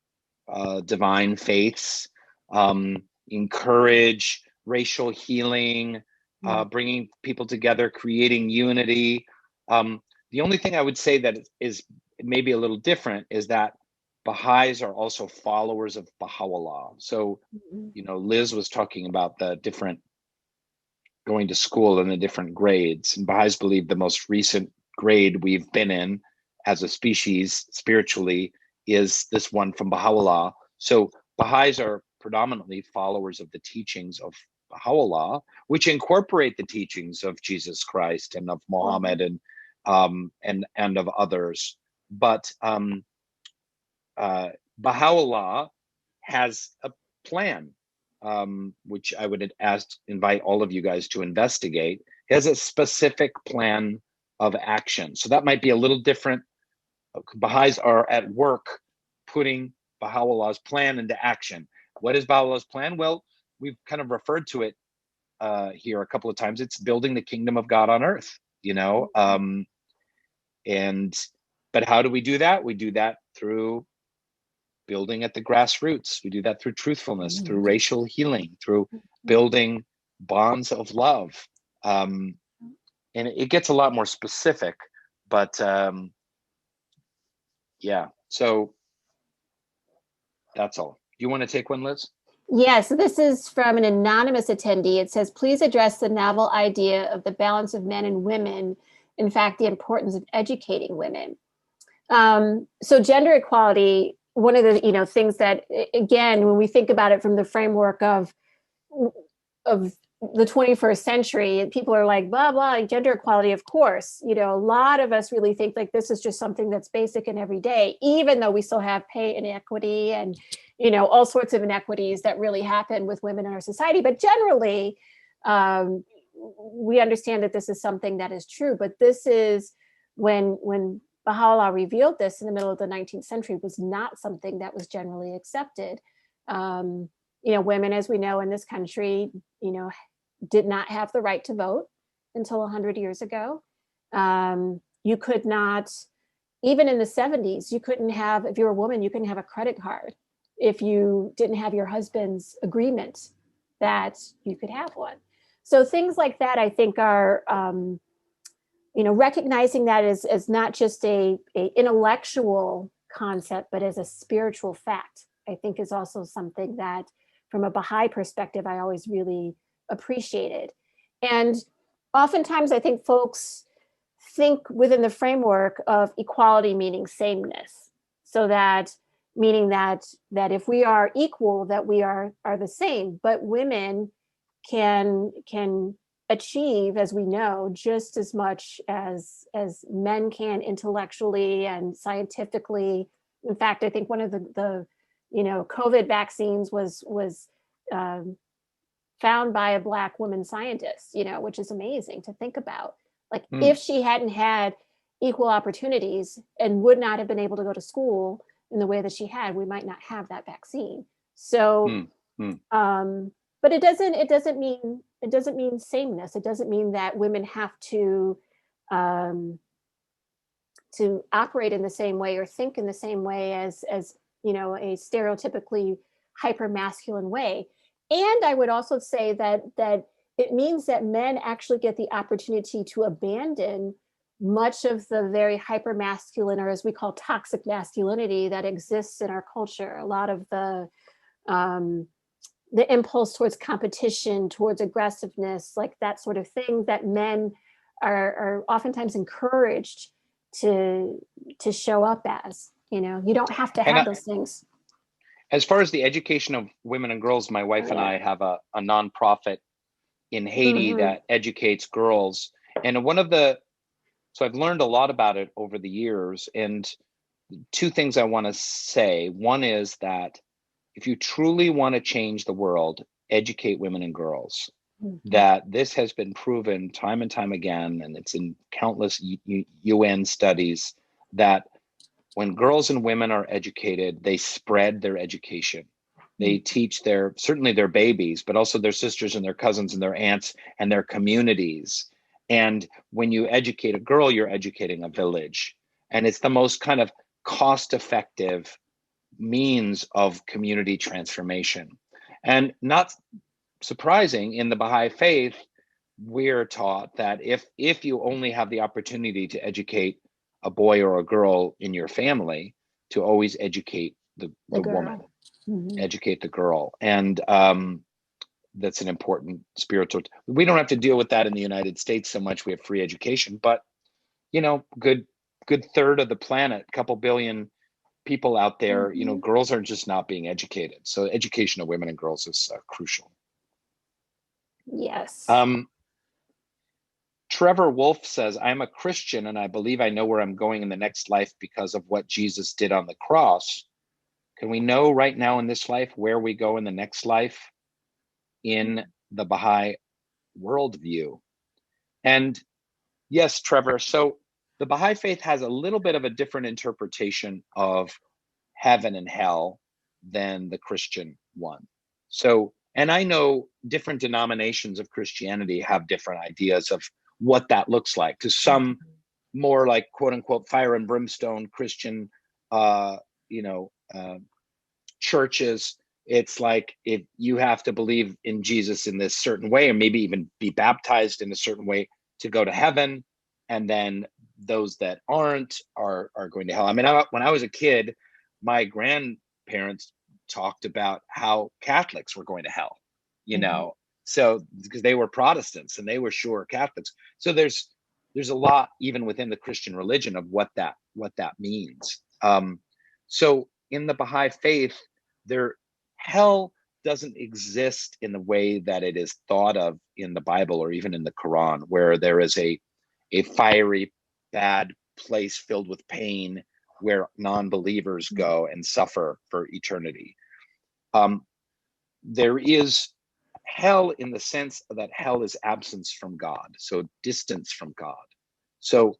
S2: divine faiths, encourage racial healing, bringing people together, creating unity. The only thing I would say that is maybe a little different is that Baha'is are also followers of Baha'u'llah. So, Liz was talking about the different going to school and the different grades. And Baha'is believe the most recent grade we've been in as a species spiritually is this one from Baha'u'llah. So Baha'is are predominantly followers of the teachings of Baha'u'llah, which incorporate the teachings of Jesus Christ and of Muhammad and of others. But Baha'u'llah has a plan, which I would invite all of you guys to investigate. It has a specific plan of action. So that might be a little different. Baha'is are at work putting Baha'u'llah's plan into action. What is Baha'u'llah's plan? Well, we've kind of referred to it here a couple of times. It's building the kingdom of God on earth, but how do we do that? We do that through building at the grassroots. We do that through truthfulness, through racial healing, through building bonds of love. And it gets a lot more specific, but yeah, so that's all. You want to take one, Liz?
S1: Yeah, so this is from an anonymous attendee. It says, please address the novel idea of the balance of men and women. In fact, the importance of educating women. So gender equality, one of the things that, again, when we think about it from the framework of the 21st century, people are like, blah, blah, gender equality, of course. A lot of us really think like this is just something that's basic and everyday, even though we still have pay inequity and, all sorts of inequities that really happen with women in our society. But generally, we understand that this is something that is true. But this is when Baha'u'llah revealed this in the middle of the 19th century, was not something that was generally accepted. Women, as we know in this country, did not have the right to vote until 100 years ago. You could not, even in the 70s, you couldn't have, if you're a woman, you couldn't have a credit card if you didn't have your husband's agreement that you could have one. So things like that, I think, are, recognizing that as not just a intellectual concept, but as a spiritual fact, I think is also something that, from a Baha'i perspective, I always really appreciated. And oftentimes I think folks think within the framework of equality meaning sameness. So that meaning that if we are equal, that we are the same, but women can achieve, as we know, just as much as men can intellectually and scientifically. In fact, I think one of the COVID vaccines was found by a Black woman scientist, which is amazing to think about. Like, if she hadn't had equal opportunities and would not have been able to go to school in the way that she had, we might not have that vaccine. So, but it doesn't mean sameness. It doesn't mean that women have to operate in the same way or think in the same way as a stereotypically hyper masculine way. And I would also say that it means that men actually get the opportunity to abandon much of the very hyper masculine, or as we call toxic masculinity, that exists in our culture. A lot of the impulse towards competition, towards aggressiveness, like that sort of thing, that men are oftentimes encouraged to show up as. You don't have to have those things.
S2: As far as the education of women and girls, my wife and I have a nonprofit in Haiti that educates girls. And so I've learned a lot about it over the years. And two things I want to say. One is that if you truly want to change the world, educate women and girls. That this has been proven time and time again, and it's in countless UN studies, that when girls and women are educated, they spread their education. They teach certainly their babies, but also their sisters and their cousins and their aunts and their communities. And when you educate a girl, you're educating a village. And it's the most kind of cost-effective means of community transformation. And not surprising, in the Baha'i Faith, we're taught that if you only have the opportunity to educate a boy or a girl in your family, to always educate the woman, educate the girl. And that's an important spiritual. We don't have to deal with that in the United States so much. We have free education, but good third of the planet, couple billion people out there, girls are just not being educated. So education of women and girls is crucial.
S1: Yes.
S2: Trevor Wolf says, I'm a Christian and I believe I know where I'm going in the next life because of what Jesus did on the cross. Can we know right now in this life where we go in the next life in the Baha'i worldview? And yes, Trevor, so the Baha'i Faith has a little bit of a different interpretation of heaven and hell than the Christian one. So, and I know different denominations of Christianity have different ideas of what that looks like. To some, more like quote unquote fire and brimstone Christian, churches, it's like if you have to believe in Jesus in this certain way, or maybe even be baptized in a certain way to go to heaven, and then those that aren't are going to hell. I mean, when I was a kid, my grandparents talked about how Catholics were going to hell, you know, so because they were Protestants and they were sure Catholics. So there's a lot even within the Christian religion of what that means. So in the Baha'i faith, hell doesn't exist in the way that it is thought of in the Bible or even in the Quran, where there is a fiery, bad place filled with pain where non-believers go and suffer for eternity. There is hell in the sense that hell is absence from God, so distance from God. So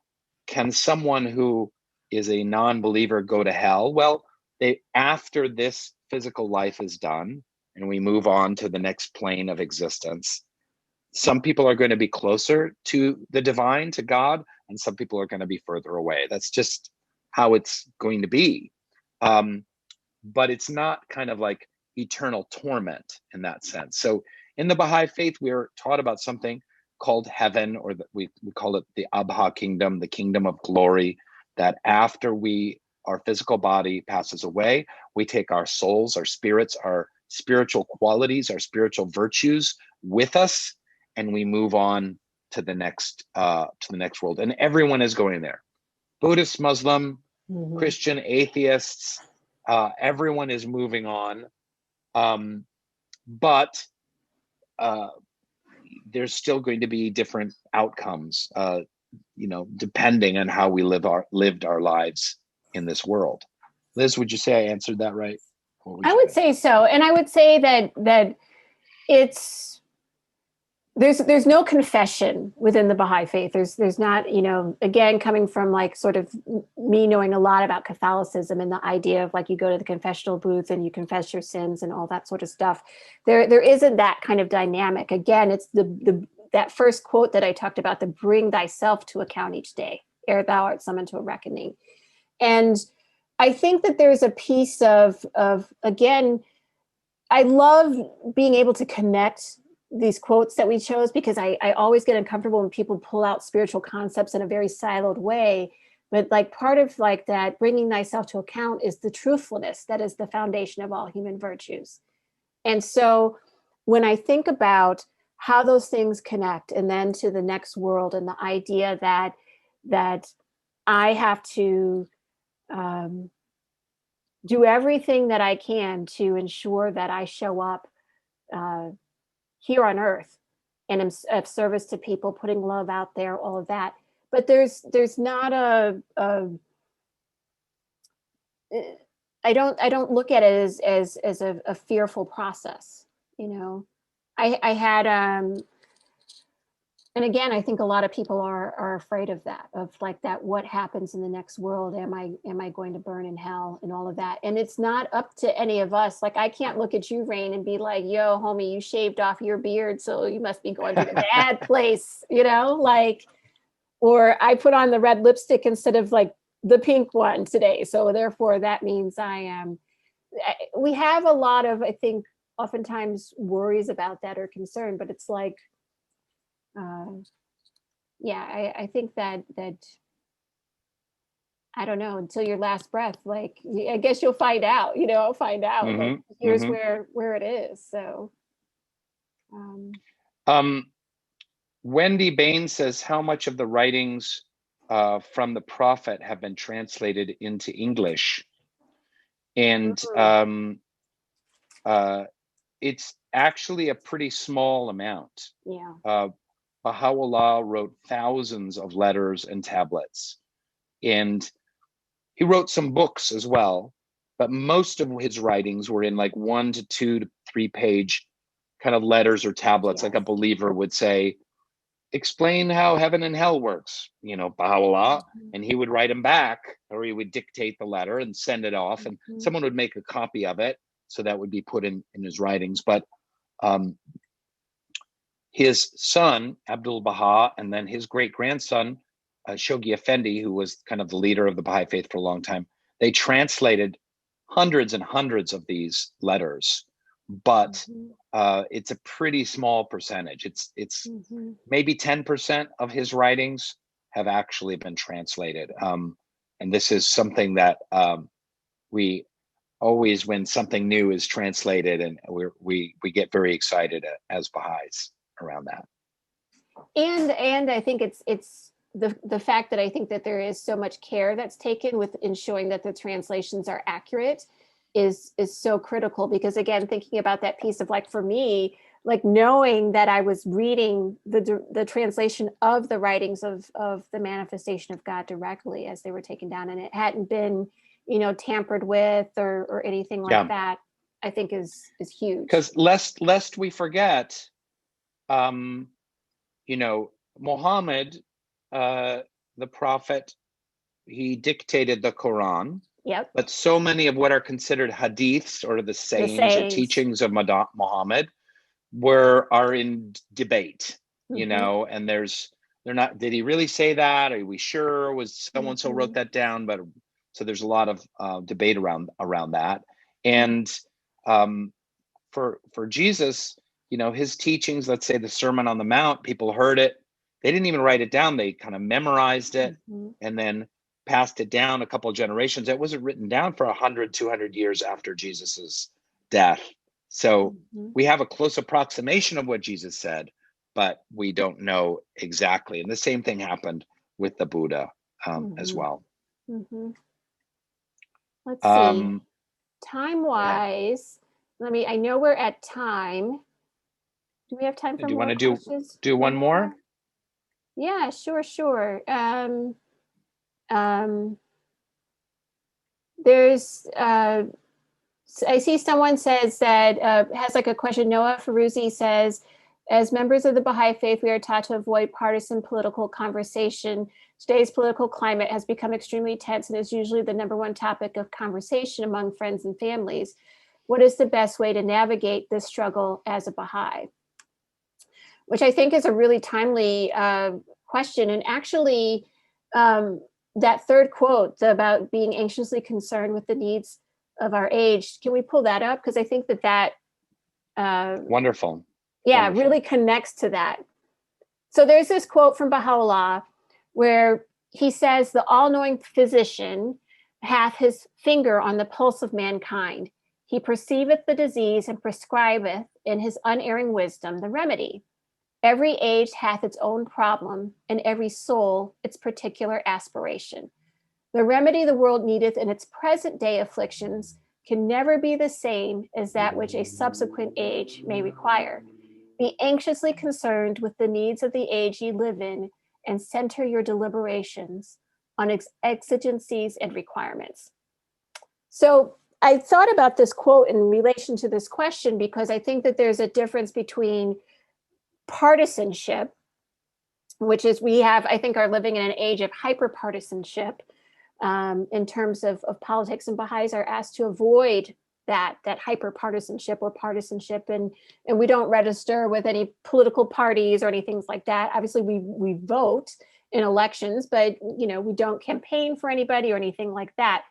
S2: can someone who is a non-believer go to hell? Well, after this physical life is done and we move on to the next plane of existence, some people are going to be closer to the divine, to God, and some people are going to be further away. That's just how it's going to be. But it's not kind of like eternal torment in that sense. So in the Baha'i faith, we're taught about something called heaven, or we call it the Abha kingdom, the kingdom of glory, that after our physical body passes away, we take our souls, our spirits, our spiritual qualities, our spiritual virtues with us, and we move on to the next world. And everyone is going there. Buddhist, Muslim, Christian, atheists, everyone is moving on. But there's still going to be different outcomes, depending on how we lived our lives in this world. Liz, would you say I answered that right?
S1: I would say so. And I would say that there's no confession within the Baha'i faith. There's not, again, coming from like sort of me knowing a lot about Catholicism and the idea of like you go to the confessional booth and you confess your sins and all that sort of stuff. There isn't that kind of dynamic. Again, it's that first quote that I talked about, the bring thyself to account each day, ere thou art summoned to a reckoning. And I think that there's a piece of again, I love being able to connect these quotes that we chose, because I always get uncomfortable when people pull out spiritual concepts in a very siloed way. But like part of like that bringing thyself to account is the truthfulness that is the foundation of all human virtues. And so when I think about how those things connect, and then to the next world, and the idea that I have to do everything that I can to ensure that I show up here on earth and am of service to people, putting love out there, all of that. But there's not I don't look at it as a fearful process. I had and again, I think a lot of people are afraid of that, of like that, what happens in the next world? Am I going to burn in hell and all of that? And it's not up to any of us. Like, I can't look at you, Rainn, and be like, yo, homie, you shaved off your beard, so you must be going to the bad place, like, or I put on the red lipstick instead of like the pink one today, so therefore that means I am. We have a lot of, I think, oftentimes worries about that or concern, but it's like, I think that I don't know, until your last breath, like, I guess you'll find out, like, here's where it is. So
S2: Wendy Bain says, how much of the writings from the prophet have been translated into English? And it's actually a pretty small amount. Baha'u'llah wrote thousands of letters and tablets, and he wrote some books as well, but most of his writings were in like 1 to 2 to 3 page kind of letters or tablets. Like a believer would say, explain how heaven and hell works, Baha'u'llah, and he would write them back, or he would dictate the letter and send it off, and someone would make a copy of it, so that would be put in his writings. But his son, Abdul Baha, and then his great-grandson, Shoghi Effendi, who was kind of the leader of the Baha'i faith for a long time, they translated hundreds and hundreds of these letters, but it's a pretty small percentage. It's maybe 10% of his writings have actually been translated. And this is something that we always, when something new is translated, and we get very excited as Baha'is around that.
S1: And I think it's the fact that I think that there is so much care that's taken with ensuring that the translations are accurate is so critical, because again, thinking about that piece of, like, for me, like knowing that I was reading the translation of the writings of the manifestation of God directly as they were taken down, and it hadn't been, tampered with or anything like that, I think is huge.
S2: Because lest we forget, Muhammad, the prophet, he dictated the Quran.
S1: Yep.
S2: But so many of what are considered hadiths, or the sayings or teachings of Muhammad, are in debate, and they're not, did he really say that? Are we sure? Was someone so wrote that down? But so there's a lot of debate around that. And for Jesus, his teachings, let's say the Sermon on the Mount, people heard it. They didn't even write it down. They kind of memorized it and then passed it down a couple of generations. It wasn't written down for 100, 200 years after Jesus's death. So we have a close approximation of what Jesus said, but we don't know exactly. And the same thing happened with the Buddha as well.
S1: Let's see. Time-wise, I know we're at time. Do we have time for more questions?
S2: Do one more?
S1: Yeah, sure. There's I see someone says that has like a question. Noah Faruzi says, as members of the Baha'i Faith, we are taught to avoid partisan political conversation. Today's political climate has become extremely tense and is usually the number one topic of conversation among friends and families. What is the best way to navigate this struggle as a Baha'i? Which I think is a really timely question. And actually, that third quote about being anxiously concerned with the needs of our age, can we pull that up? Because I think that
S2: wonderful.
S1: Yeah, wonderful. Really connects to that. So there's this quote from Baha'u'llah where he says, the all-knowing physician hath his finger on the pulse of mankind. He perceiveth the disease and prescribeth in his unerring wisdom the remedy. Every age hath its own problem, and every soul its particular aspiration. The remedy the world needeth in its present day afflictions can never be the same as that which a subsequent age may require. Be anxiously concerned with the needs of the age ye live in, and center your deliberations on exigencies and requirements. So I thought about this quote in relation to this question, because I think that there's a difference between partisanship, which is I think are living in an age of hyper-partisanship in terms of politics, and Baha'is are asked to avoid that hyper-partisanship or partisanship, and we don't register with any political parties or anything like that. Obviously, we vote in elections, but we don't campaign for anybody or anything like that.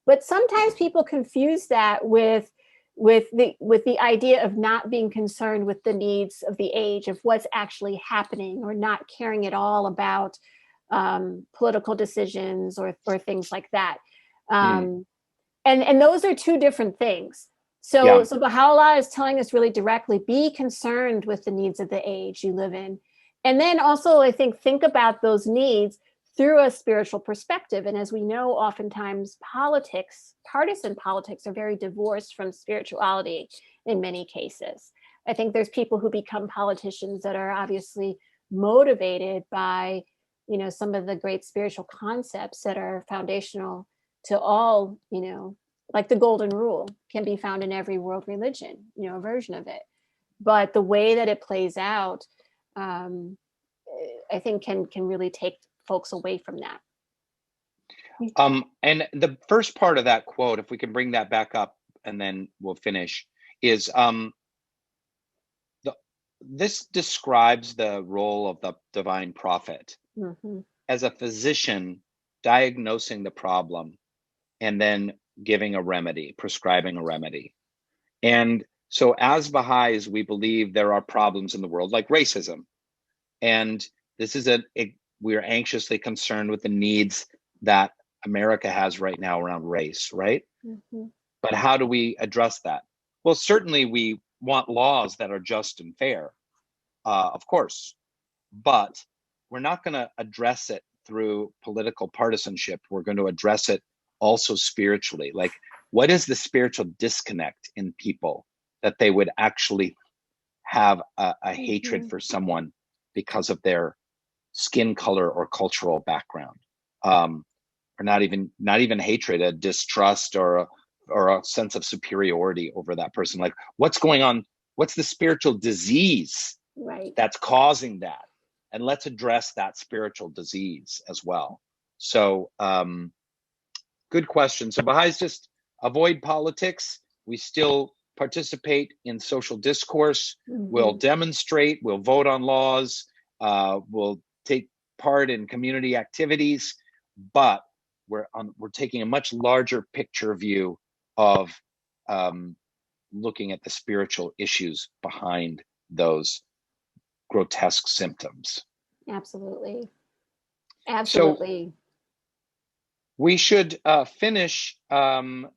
S1: But sometimes people confuse that with the idea of not being concerned with the needs of the age, of what's actually happening, or not caring at all about political decisions or things like that. And those are two different things. So Baha'u'llah is telling us really directly, be concerned with the needs of the age you live in. And then also, I think about those needs through a spiritual perspective. And as we know, oftentimes partisan politics are very divorced from spirituality in many cases. I think there's people who become politicians that are obviously motivated by, some of the great spiritual concepts that are foundational to all, like the golden rule can be found in every world religion, a version of it. But the way that it plays out, I think can really take folks away from that.
S2: And the first part of that quote, if we can bring that back up and then we'll finish, is this describes the role of the divine prophet as a physician diagnosing the problem and then giving a remedy, prescribing a remedy. And so as Baha'is, we believe there are problems in the world like racism. And this is we are anxiously concerned with the needs that America has right now around race, right?
S1: Mm-hmm.
S2: But how do we address that? Well, certainly we want laws that are just and fair, of course, but we're not going to address it through political partisanship. We're going to address it also spiritually. Like, what is the spiritual disconnect in people that they would actually have a hatred for someone because of their skin color or cultural background, or not even hatred, a distrust or a sense of superiority over that person? Like, what's going on? What's the spiritual disease that's causing that? And let's address that spiritual disease as well. So good question. So Baha'is just avoid politics. We still participate in social discourse. We'll demonstrate, we'll vote on laws, we'll take part in community activities, but we're taking a much larger picture view of looking at the spiritual issues behind those grotesque symptoms.
S1: Absolutely.
S2: So we should finish and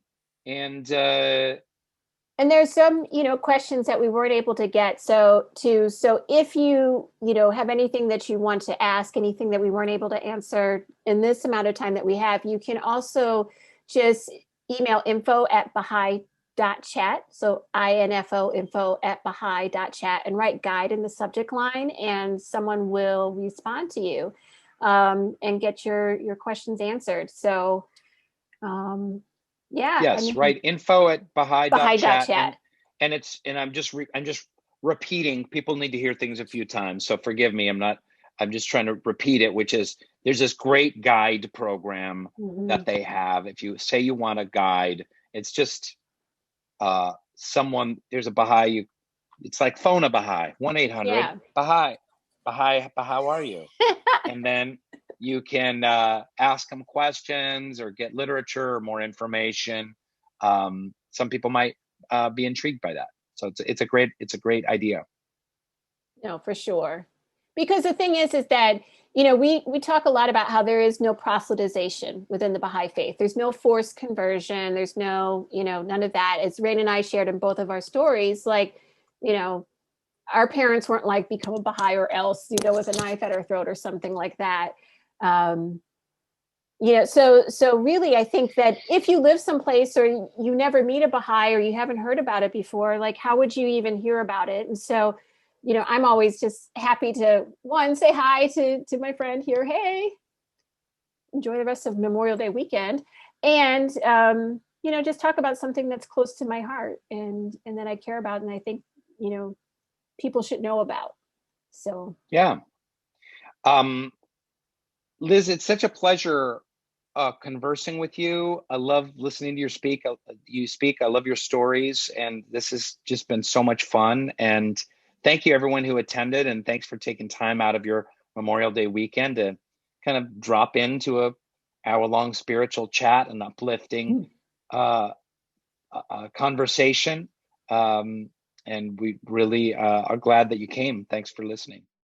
S1: there's some, questions that we weren't able to get. So if you have anything that you want to ask, anything that we weren't able to answer in this amount of time that we have, you can also just email info@bahai.chat. So info@bahai.chat, and write guide in the subject line, and someone will respond to you and get your questions answered. So yeah.
S2: Yes, right. info@bahai.chat. And I'm just repeating. People need to hear things a few times, so forgive me. I'm just trying to repeat it, which is there's this great guide program that they have. If you say you want a guide, it's just there's a Baha'i. It's like phone a Baha'i, 1-800 Baha'i. Baha'i, how are you? And then you can ask them questions or get literature or more information. Some people might be intrigued by that. So it's a great idea.
S1: No, for sure. Because the thing is that, we talk a lot about how there is no proselytization within the Baha'i faith. There's no forced conversion. There's no, none of that. As Rainn and I shared in both of our stories, like, our parents weren't like, become a Baha'i or else, with a knife at our throat or something like that. So really, I think that if you live someplace or you never meet a Baha'i or you haven't heard about it before, like, how would you even hear about it? And so, I'm always just happy to, one, say hi to my friend here. Hey, enjoy the rest of Memorial Day weekend. And, just talk about something that's close to my heart and that I care about. And I think, people should know about. So,
S2: yeah. Liz, it's such a pleasure conversing with you. I love listening to you speak. I love your stories, and this has just been so much fun. And thank you, everyone who attended, and thanks for taking time out of your Memorial Day weekend to kind of drop into a hour-long spiritual chat and uplifting conversation. And we really are glad that you came. Thanks for listening.